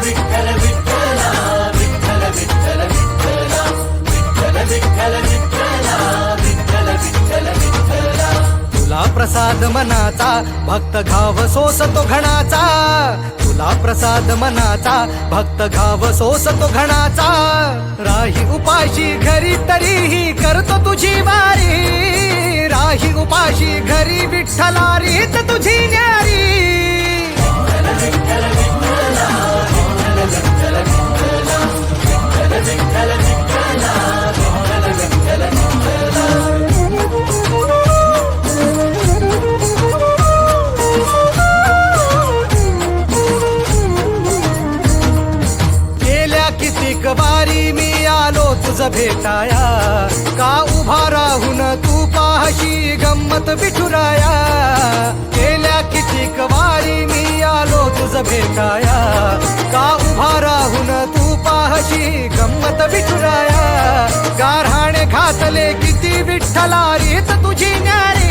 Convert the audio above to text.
विठ्ठल विठ्ठला विठ्ठल विठ्ठल विठ्ठला विठ्ठल विठ्ठल विठ्ठला विठ्ठल विठ्ठल विठ्ठला तुला प्रसाद मनाचा भक्त घाव सोसतो घणाचा तुला प्रसाद मनाचा भक्त घाव सोसतो घणाचा राही उपाशी घरी तरीही करतो तुझी वारी राही उपाशी घरी विठ्ठला रीत तुझी न्यारी विठ्ठल विठ्ठला विठ्ठल विठ्ठल विठ्ठला विठ्ठल विठ्ठल विठ्ठला विठ्ठल विठ्ठल विठ्ठला कितीक वारी मी आलो तुझ भेटाया का उभा राहून तू पाहशी गंमत विठुराया गेल्या कितीक वारी मी आलो तुझ भेटाया का उभा राहून तू पाहशी गंमत विठुराया गारहाणे घातले किती विठ्ठला रीत तुझी न्यारी